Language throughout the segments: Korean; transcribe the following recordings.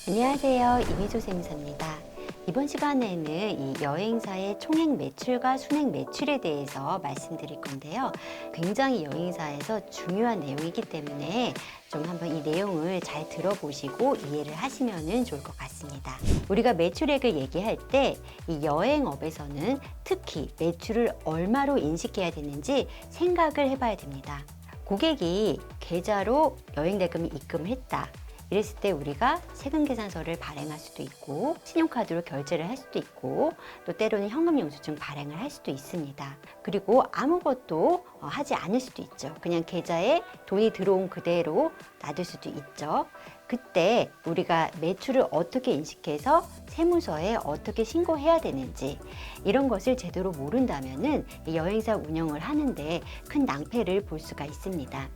안녕하세요. 이미조 세무사입니다. 이번 시간에는 이 여행사의 총액 매출과 순액 매출에 대해서 말씀드릴 건데요. 굉장히 여행사에서 중요한 내용이기 때문에 좀 한번 이 내용을 잘 들어보시고 이해를 하시면 좋을 것 같습니다. 우리가 매출액을 얘기할 때 이 여행업에서는 특히 매출을 얼마로 인식해야 되는지 생각을 해봐야 됩니다. 고객이 계좌로 여행대금을 입금했다. 이랬을 때 우리가 세금계산서를 발행할 수도 있고 신용카드로 결제를 할 수도 있고 또 때로는 현금영수증 발행을 할 수도 있습니다. 그리고 아무것도 하지 않을 수도 있죠. 그냥 계좌에 돈이 들어온 그대로 놔둘 수도 있죠. 그때 우리가 매출을 어떻게 인식해서 세무서에 어떻게 신고해야 되는지 이런 것을 제대로 모른다면은 여행사 운영을 하는데 큰 낭패를 볼 수가 있습니다.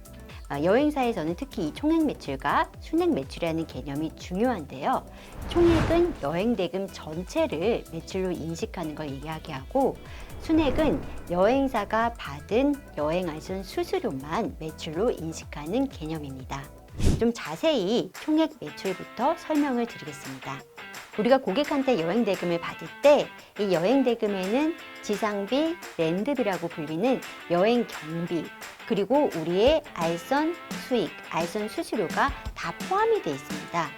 여행사에서는 특히 이 총액 매출과 순액 매출이라는 개념이 중요한데요. 총액은 여행대금 전체를 매출로 인식하는 걸 이야기하고 순액은 여행사가 받은 여행알선 수수료만 매출로 인식하는 개념입니다. 좀 자세히 총액 매출부터 설명을 드리겠습니다. 우리가 고객한테 여행대금을 받을 때 이 여행대금에는 지상비, 랜드비라고 불리는 여행 경비, 그리고 우리의 알선 수익, 알선 수수료가 다 포함이 되어 있습니다.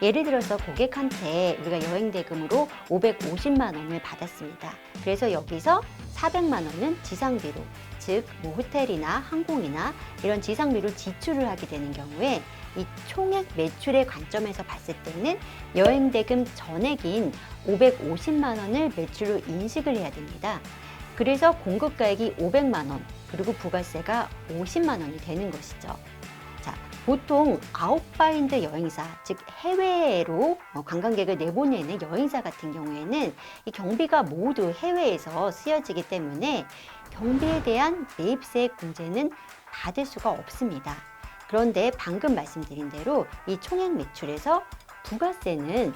예를 들어서 고객한테 우리가 여행대금으로 550만 원을 받았습니다. 그래서 여기서 400만 원은 지상비로, 즉 호텔이나 항공이나 이런 지상비로 지출을 하게 되는 경우에 이 총액 매출의 관점에서 봤을 때는 여행대금 전액인 550만 원을 매출로 인식을 해야 됩니다. 그래서 공급가액이 500만 원, 그리고 부가세가 50만 원이 되는 것이죠. 자, 보통 아웃바인드 여행사, 즉 해외로 관광객을 내보내는 여행사 같은 경우에는 이 경비가 모두 해외에서 쓰여지기 때문에 경비에 대한 매입세 공제는 받을 수가 없습니다. 그런데 방금 말씀드린 대로 이 총액 매출에서 부가세는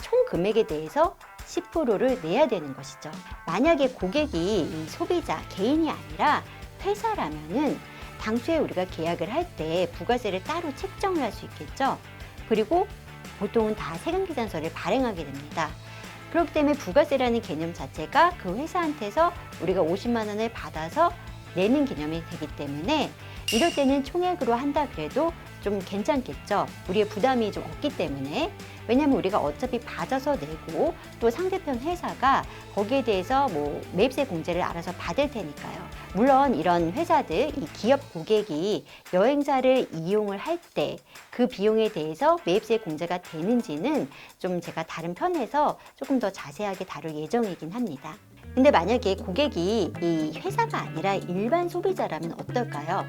총 금액에 대해서 10%를 내야 되는 것이죠. 만약에 고객이 이 소비자, 개인이 아니라 회사라면은 당초에 우리가 계약을 할 때 부가세를 따로 책정을 할 수 있겠죠. 그리고 보통은 다 세금계산서를 발행하게 됩니다. 그렇기 때문에 부가세라는 개념 자체가 그 회사한테서 우리가 50만 원을 받아서 내는 개념이 되기 때문에 이럴 때는 총액으로 한다 그래도 좀 괜찮겠죠. 우리의 부담이 좀 없기 때문에. 왜냐하면 우리가 어차피 받아서 내고 또 상대편 회사가 거기에 대해서 매입세 공제를 알아서 받을 테니까요. 물론 이런 회사들, 이 기업 고객이 여행사를 이용을 할 때 그 비용에 대해서 매입세 공제가 되는지는 좀 제가 다른 편에서 조금 더 자세하게 다룰 예정이긴 합니다. 근데 만약에 고객이 이 회사가 아니라 일반 소비자라면 어떨까요?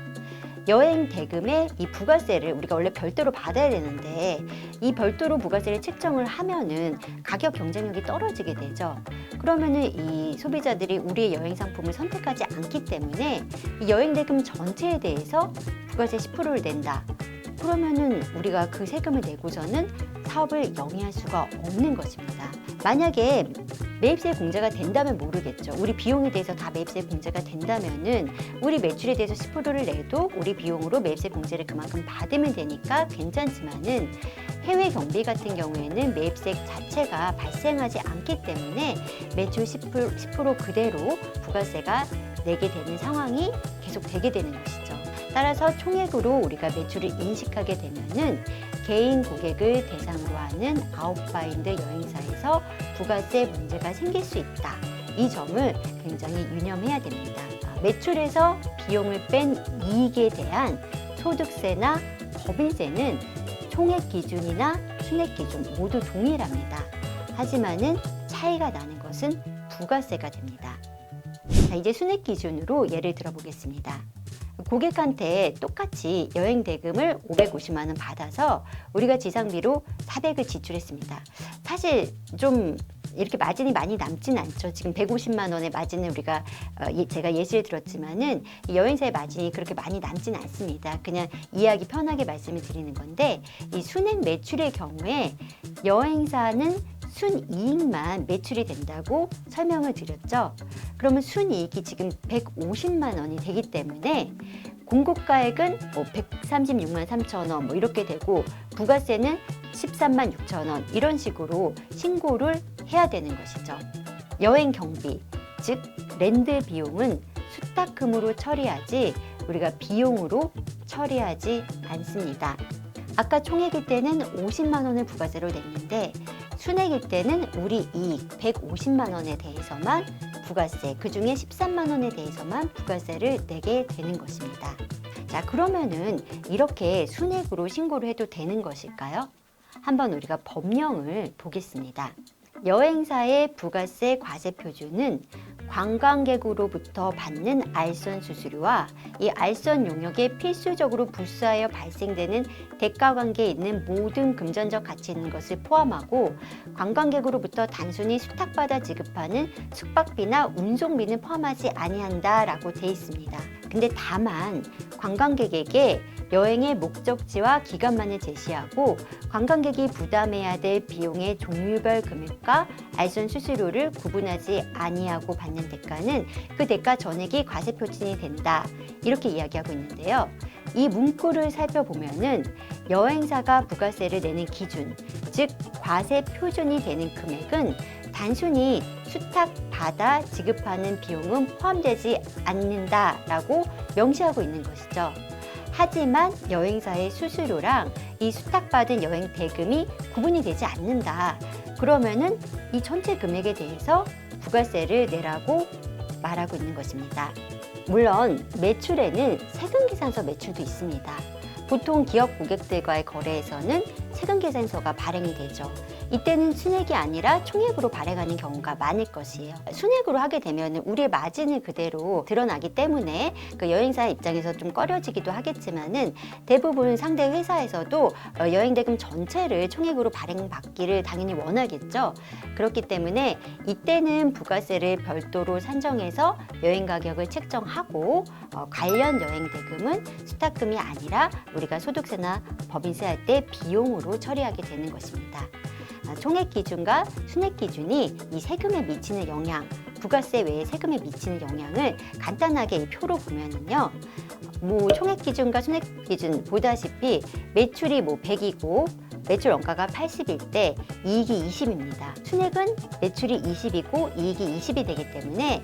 여행 대금의 이 부가세를 우리가 원래 별도로 받아야 되는데 이 별도로 부가세를 책정을 하면은 가격 경쟁력이 떨어지게 되죠. 그러면은 이 소비자들이 우리의 여행 상품을 선택하지 않기 때문에 이 여행 대금 전체에 대해서 부가세 10%를 낸다. 그러면은 우리가 그 세금을 내고서는 사업을 영위할 수가 없는 것입니다. 만약에 매입세 공제가 된다면 모르겠죠. 우리 비용에 대해서 다 매입세 공제가 된다면은 우리 매출에 대해서 10%를 내도 우리 비용으로 매입세 공제를 그만큼 받으면 되니까 괜찮지만은 해외 경비 같은 경우에는 매입세 자체가 발생하지 않기 때문에 매출 10% 그대로 부가세가 내게 되는 상황이 계속 되게 되는 것이죠. 따라서 총액으로 우리가 매출을 인식하게 되면은 개인 고객을 대상으로 하는 아웃바인드 여행사에서 부가세 문제가 생길 수 있다. 이 점을 굉장히 유념해야 됩니다. 매출에서 비용을 뺀 이익에 대한 소득세나 법인세는 총액 기준이나 순액 기준 모두 동일합니다. 하지만은 차이가 나는 것은 부가세가 됩니다. 자, 이제 순액 기준으로 예를 들어 보겠습니다. 고객한테 똑같이 여행 대금을 550만 원 받아서 우리가 지상비로 400을 지출했습니다. 사실 좀 이렇게 마진이 많이 남진 않죠. 지금 150만 원의 마진을 우리가 제가 예시를 들었지만은 여행사의 마진이 그렇게 많이 남진 않습니다. 그냥 이해하기 편하게 말씀을 드리는 건데 이 순액 매출의 경우에 여행사는 순이익만 매출이 된다고 설명을 드렸죠. 그러면 순이익이 지금 150만 원이 되기 때문에 공급가액은 136만 3천 원 이렇게 되고 부가세는 13만 6천 원 이런 식으로 신고를 해야 되는 것이죠. 여행 경비, 즉 랜드 비용은 수탁금으로 처리하지 우리가 비용으로 처리하지 않습니다. 아까 총액일 때는 50만 원을 부가세로 냈는데 순액일 때는 우리 이익 150만 원에 대해서만 부가세, 그중에 13만 원에 대해서만 부가세를 내게 되는 것입니다. 자, 그러면은 이렇게 순액으로 신고를 해도 되는 것일까요? 한번 우리가 법령을 보겠습니다. 여행사의 부가세 과세 표준은 관광객으로부터 받는 알선 수수료와 이 알선 용역에 필수적으로 부수하여 발생되는 대가 관계에 있는 모든 금전적 가치 있는 것을 포함하고 관광객으로부터 단순히 수탁받아 지급하는 숙박비나 운송비는 포함하지 아니한다라고 돼 있습니다. 근데 다만 관광객에게 여행의 목적지와 기간만을 제시하고 관광객이 부담해야 될 비용의 종류별 금액과 알선 수수료를 구분하지 아니하고 받는 대가는 그 대가 전액이 과세 표준이 된다. 이렇게 이야기하고 있는데요. 이 문구를 살펴보면은 여행사가 부가세를 내는 기준, 즉 과세 표준이 되는 금액은 단순히 수탁받아 지급하는 비용은 포함되지 않는다라고 명시하고 있는 것이죠. 하지만 여행사의 수수료랑 이 수탁받은 여행 대금이 구분이 되지 않는다. 그러면은 이 전체 금액에 대해서 부가세를 내라고 말하고 있는 것입니다. 물론 매출에는 세금계산서 매출도 있습니다. 보통 기업 고객들과의 거래에서는 세금계산서가 발행이 되죠. 이때는 순액이 아니라 총액으로 발행하는 경우가 많을 것이에요. 순액으로 하게 되면 우리의 마진을 그대로 드러나기 때문에 그 여행사 입장에서 좀 꺼려지기도 하겠지만은 대부분 상대 회사에서도 여행 대금 전체를 총액으로 발행받기를 당연히 원하겠죠. 그렇기 때문에 이때는 부가세를 별도로 산정해서 여행 가격을 책정하고 관련 여행 대금은 수탁금이 아니라 우리가 소득세나 법인세 할 때 비용으로 처리하게 되는 것입니다. 총액 기준과 순액 기준이 이 세금에 미치는 영향, 부가세 외에 세금에 미치는 영향을 간단하게 이 표로 보면은요. 총액 기준과 순액 기준 보다시피 매출이 100이고 매출 원가가 80일 때 이익이 20입니다. 순액은 매출이 20이고 이익이 20이 되기 때문에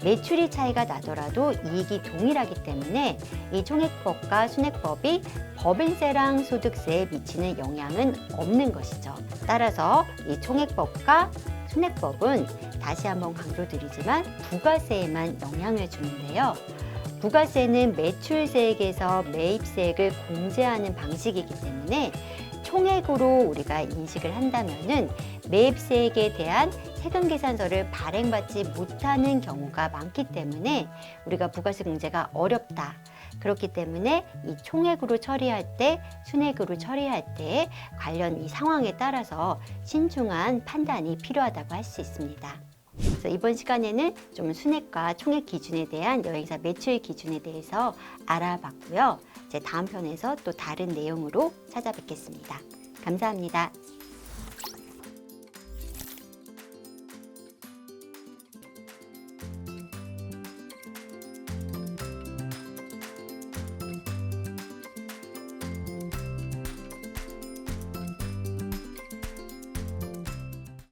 매출이 차이가 나더라도 이익이 동일하기 때문에 이 총액법과 순액법이 법인세랑 소득세에 미치는 영향은 없는 것이죠. 따라서 이 총액법과 순액법은 다시 한번 강조드리지만 부가세에만 영향을 주는데요. 부가세는 매출세액에서 매입세액을 공제하는 방식이기 때문에 총액으로 우리가 인식을 한다면은 매입세액에 대한 세금계산서를 발행받지 못하는 경우가 많기 때문에 우리가 부가세 공제가 어렵다. 그렇기 때문에 이 총액으로 처리할 때, 순액으로 처리할 때 관련 이 상황에 따라서 신중한 판단이 필요하다고 할 수 있습니다. 그래서 이번 시간에는 좀 순액과 총액 기준에 대한 여행사 매출 기준에 대해서 알아봤고요. 이제 다음 편에서 또 다른 내용으로 찾아뵙겠습니다. 감사합니다.